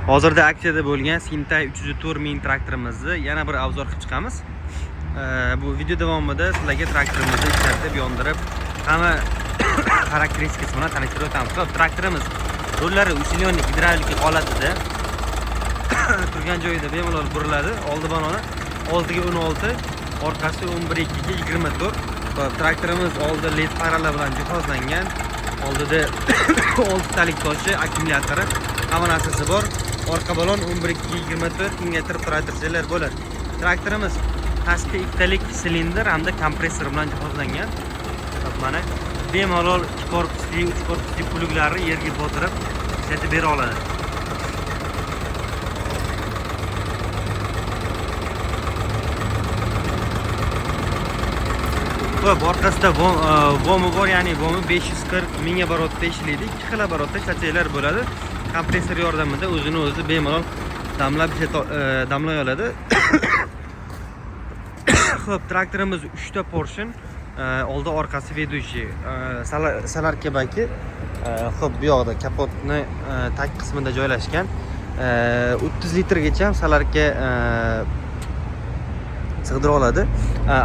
Hozirda aksiyada bo'lgan Sintai 304 ming traktorimizni yana bir obzor qilib chiqamiz. Bu video davomida sizlarga traktorimizni ishlatib, yondirib, hamma xarakteristikasi bilan tanishtirib o'tamiz. Traktorimiz rullari usilyon gidravlik holatida turgan joyida bemalol buriladi. Oldi banoni oldiga 16, orqasi 11 ga 24. Traktorimiz oldi led paralar bilan jihozlangan. Oldida 6 talik toshi, akkumulyatori, hamma narsasi bor. Orqa balon 11 ga 24 kengaytirib turadiganlar bo'ladi. Traktorimiz pastki ikkitalik silindr hamda kompressor bilan jihozlangan. Mana bemalol 2 korpusli, 3 korpusli pluglarni yerga botirib ishlatib bera oladi. Orqasida vomi bor, ya'ni vomi 540 ming оборотda ishlaydi. 2 xil оборотda ishlatsanglar bo'ladi. Kompressor yordamida o'zini o'zi bemalol damlay oladi. Xo'p, traktorimiz 3 ta portion, oldi orqasi ведущий, salarka baki. Xo'p, bu yoqda kapotni tag qismida joylashgan. 30 litrgacha salarka sig'dira oladi.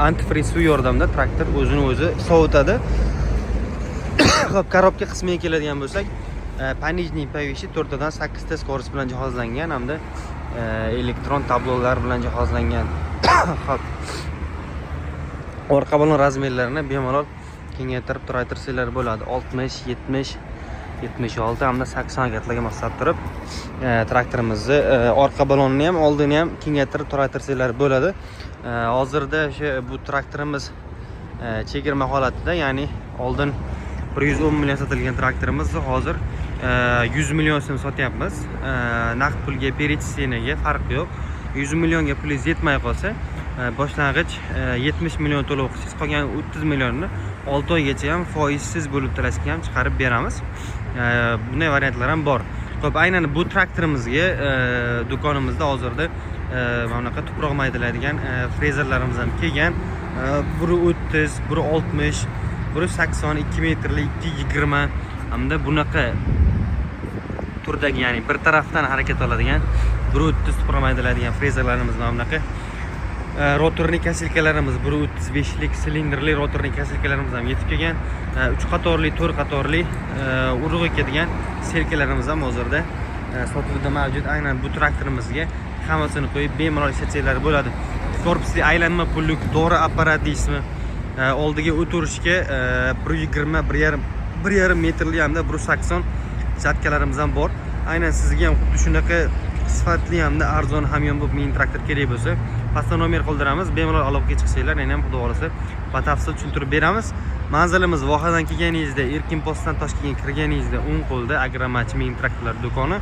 Antifriz suv yordamida traktor o'zini o'zi sovutadi. Xo'p, korobka qismiga keladigan bo'lsak, Panijniy pavishi 4 tadan 8 ta skorost bilan jihozlangan hamda elektron tablolar bilan jihozlangan. Xo'p. Orqa balon razmerlarini bemalol kengaytirib turaytirsanglar bo'ladi. 60, 70, 76 hamda 80 gatlarga moslab turib, traktorimizni orqa balonni ham, oldini ham kengaytirib turaytirsanglar bo'ladi. Hozirda o'sha bu traktorimiz chegirma holatida, ya'ni oldin 110 million sotilgan traktorimizni hozir 100 million so'm sotyapmiz. Naqd pulga, perecheniyaga farqi yo'q. 100 millionga pulingiz yetmay qolsa, boshlang'ich 70 million to'lov qilsangiz, qolgan 30 millionni 6 oygacha ham foizsiz bo'lib to'lashga ham chiqarib beramiz. Bunday variantlar ham bor. Xo'p, aynan bu traktorimizga do'konimizda hozirda mana bunaqa tuproq maydalaydigan frezerlarimiz ham kelgan. Biri 30, biri 60, biri 80, 2 metrli, 220 hamda bunaqa turdagi, ya'ni bir tarafdan harakat oladigan, biri 30 tuproq maydalaydigan frezerlarimiz mana bunaqa. Rotorli kasilkalarimiz, biri 35lik silindrli rotorli kasilkalarimiz ham yetib kelgan. 3 qatorli, 4 qatorli urug' ekadigan serkalarimiz ham hozirda sotuvda mavjud. Aynan bu traktorimizga hammasini qo'yib bemalol ishlatsanglar bo'ladi. Korpusli aylanma pullik dori apparat deysizmi? Oldiga o'tirishga 120, 1,5 metrli hamda 180 jatkalarimiz ham bor. Aynan sizga ham xuddi shunaqa sifatli hamda arzon hamyonbop mini traktor kerak bo'lsa, pastda nomer qoldiramiz. Bemalol aloqaga chiqsanglar, yana ham xudo xolasa batafsil tushuntirib beramiz. Manzilimiz Vohadan kelganingizda, Erkinpostdan Toshkentga kirganingizda o'ng qo'lda Agromatch mini traktorlar do'koni.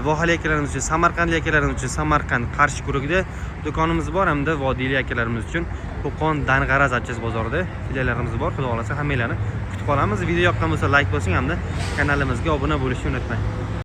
Vohali akalarimiz uchun, Samarqandlik akalarimiz uchun Samarqand Qarshi guruhida do'konimiz bor, hamda vodiyli akalarimiz uchun Qo'qon Dang'araz Achchiq bozorida filiallarimiz bor. Xudo xolasa hammalarni kutib qolamiz. Video yoqqan bo'lsa like bosing hamda kanalimizga obuna bo'lishni unutmang.